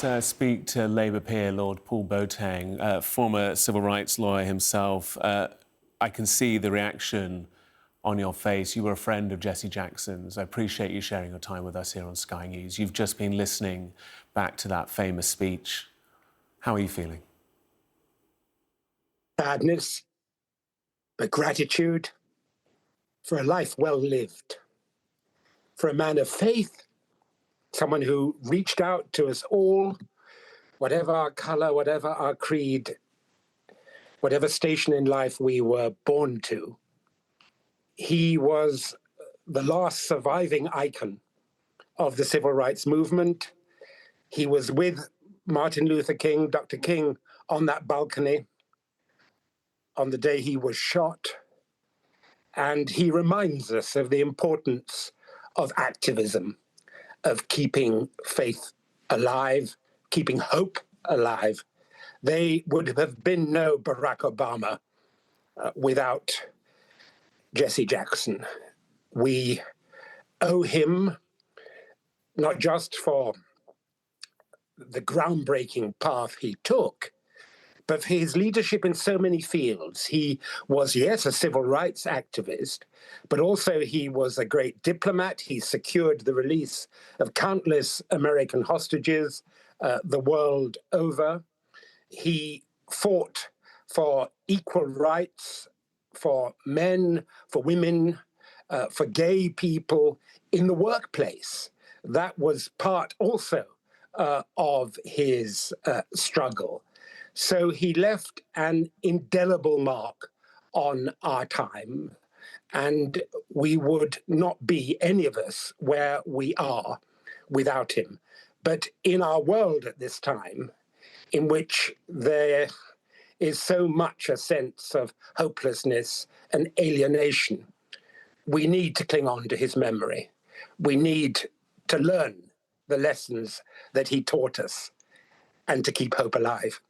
Let's speak to Labour peer Lord Paul Boateng, former civil rights lawyer himself. I can see the reaction on your face. You were a friend of Jesse Jackson's. I appreciate you sharing your time with us here on Sky News. You've just been listening back to that famous speech. How are you feeling? Sadness, but gratitude for a life well lived, for a man of faith, someone who reached out to us all, whatever our colour, whatever our creed, whatever station in life we were born to. He was the last surviving icon of the civil rights movement. He was with Martin Luther King, Dr. King, on that balcony on the day he was shot. And he reminds us of the importance of activism, of keeping faith alive, keeping hope alive. There would have been no Barack Obama without Jesse Jackson. We owe him not just for the groundbreaking path he took, but for his leadership in so many fields. He was, yes, a civil rights activist, but also he was a great diplomat. He secured the release of countless American hostages the world over. He fought for equal rights for men, for women, for gay people in the workplace. That was part also of his struggle. So he left an indelible mark on our time, and we would not be, any of us, where we are without him. But in our world at this time, in which there is so much a sense of hopelessness and alienation, we need to cling on to his memory. We need to learn the lessons that he taught us and to keep hope alive.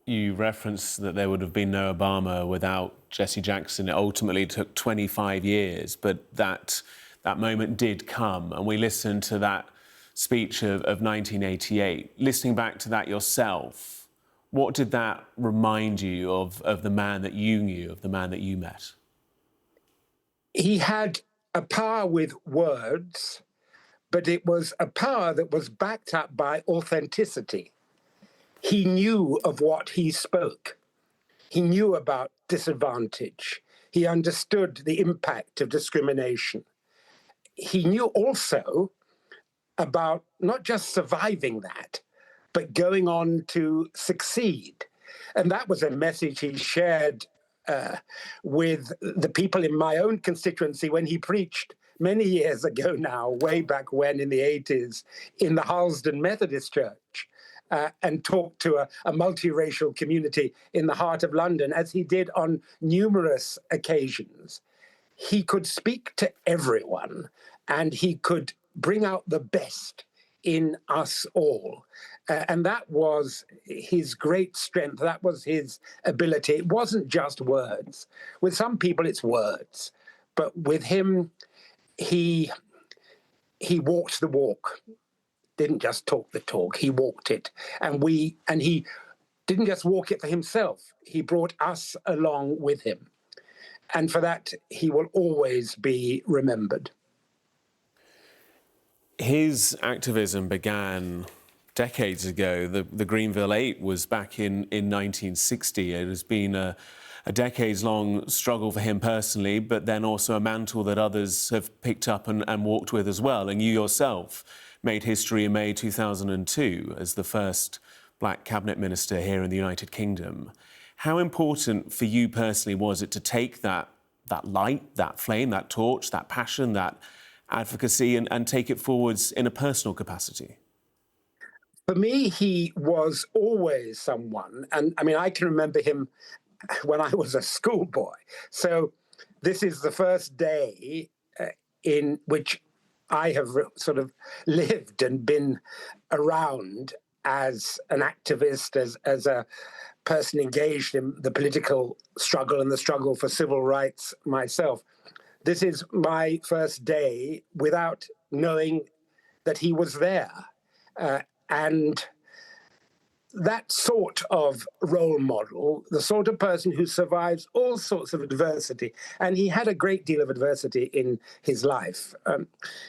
You referenced that there would have been no Obama without Jesse Jackson. It ultimately took 25 years, but that moment did come. And we listened to that speech of 1988. Listening back to that yourself, what did that remind you of the man that you knew, of the man that you met? He had a power with words, but it was a power that was backed up by authenticity. He knew of what he spoke. He knew about disadvantage. He understood the impact of discrimination. He knew also about not just surviving that, but going on to succeed. And that was a message he shared with the people in my own constituency when he preached many years ago now, way back when in the 80s, in the Harlesden Methodist Church. And talked to a multiracial community in the heart of London, as he did on numerous occasions. He could speak to everyone, and he could bring out the best in us all. And that was his great strength. That was his ability. It wasn't just words. With some people, it's words. But with him, he walked the walk. Didn't just talk the talk, he walked it. And he didn't just walk it for himself, he brought us along with him. And for that, he will always be remembered. His activism began decades ago. The Greenville 8 was back in 1960. It has been a decades-long struggle for him personally, but then also a mantle that others have picked up and walked with as well. And you yourself made history in May 2002 as the first black cabinet minister here in the United Kingdom. How important for you personally was it to take that light, that flame, that torch, that passion, that advocacy and take it forwards in a personal capacity? For me, he was always someone, and I mean, I can remember him when I was a schoolboy. So this is the first day in which I have sort of lived and been around as an activist, as a person engaged in the political struggle and the struggle for civil rights myself. This is my first day without knowing that he was there. And that sort of role model, the sort of person who survives all sorts of adversity, and he had a great deal of adversity in his life.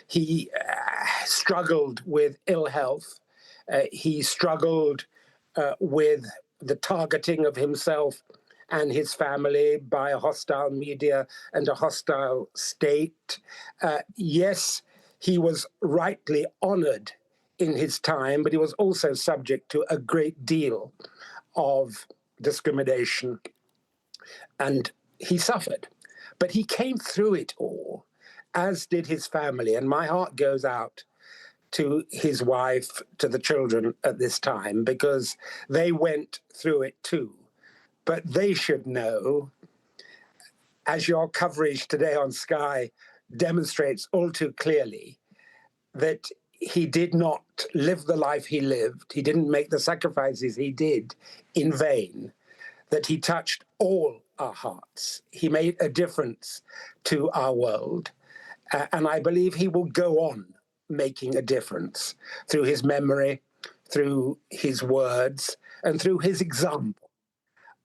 He struggled with ill health. He struggled with the targeting of himself and his family by a hostile media and a hostile state. Yes, he was rightly honored in his time, but he was also subject to a great deal of discrimination, and he suffered. But he came through it all, as did his family, and my heart goes out to his wife, to the children at this time, because they went through it too. But they should know, as your coverage today on Sky demonstrates all too clearly, that he did not live the life he lived. He didn't make the sacrifices he did in vain, that he touched all our hearts. He made a difference to our world. And I believe he will go on making a difference through his memory, through his words, and through his example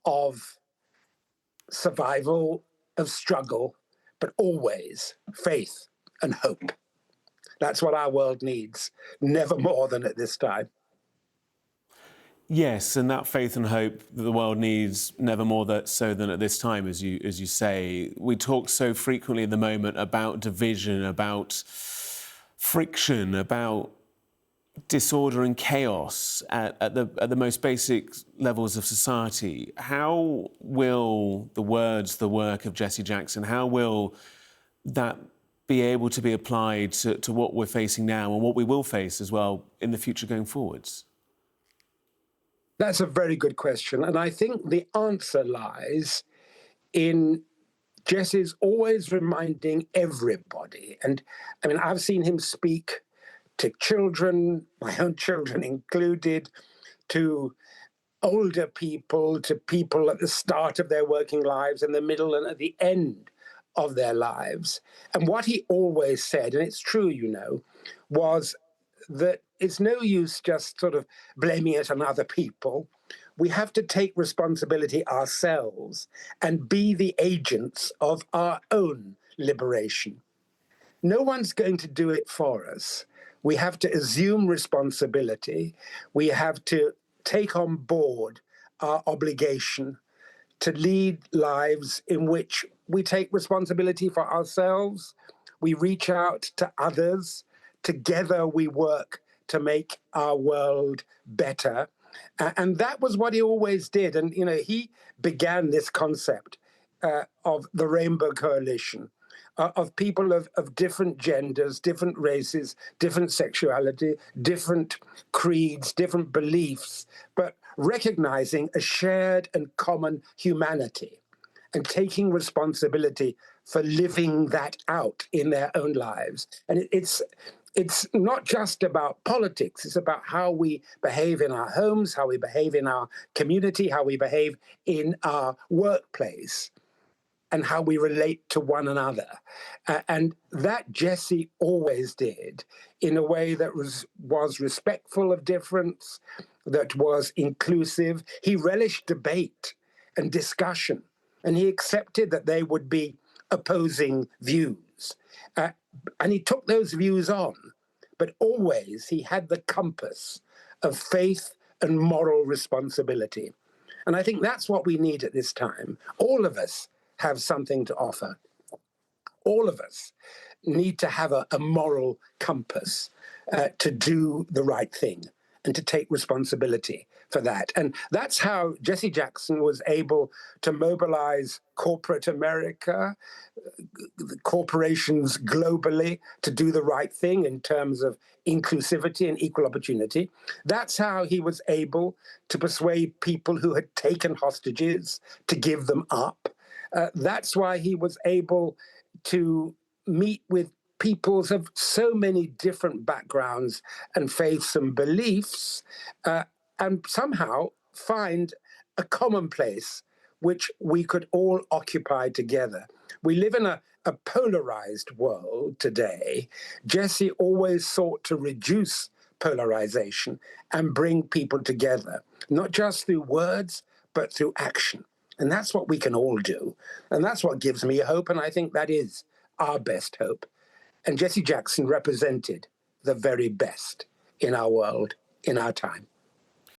of survival, of struggle, but always faith and hope. That's what our world needs, never more than at this time. Yes, and that faith and hope that the world needs never more so than at this time, as you say. We talk so frequently at the moment about division, about friction, about disorder and chaos at the most basic levels of society. How will the words, the work of Jesse Jackson, how will that be able to be applied to what we're facing now and what we will face as well in the future going forwards? That's a very good question. And I think the answer lies in Jesse's always reminding everybody. And I mean, I've seen him speak to children, my own children included, to older people, to people at the start of their working lives, in the middle and at the end of their lives. And what he always said, and it's true, you know, was that it's no use just sort of blaming it on other people. We have to take responsibility ourselves and be the agents of our own liberation. No one's going to do it for us. We have to assume responsibility. We have to take on board our obligation to lead lives in which we take responsibility for ourselves, we reach out to others, together we work to make our world better. And that was what he always did. And, you know, he began this concept of the Rainbow Coalition, of people of different genders, different races, different sexuality, different creeds, different beliefs, but recognizing a shared and common humanity and taking responsibility for living that out in their own lives. And it's not just about politics. It's about how we behave in our homes, how we behave in our community, how we behave in our workplace, and how we relate to one another. And that Jesse always did in a way that was respectful of difference, that was inclusive. He relished debate and discussion, and he accepted that there would be opposing views. And he took those views on, but always he had the compass of faith and moral responsibility. And I think that's what we need at this time. All of us have something to offer. All of us need to have a moral compass to do the right thing and to take responsibility for that. And that's how Jesse Jackson was able to mobilize corporate America, corporations globally, to do the right thing in terms of inclusivity and equal opportunity. That's how he was able to persuade people who had taken hostages to give them up. That's why he was able to meet with peoples of so many different backgrounds and faiths and beliefs, and somehow find a common place which we could all occupy together. We live in a polarized world today. Jesse always sought to reduce polarization and bring people together, not just through words, but through action. And that's what we can all do. And that's what gives me hope. And I think that is our best hope. And Jesse Jackson represented the very best in our world, in our time.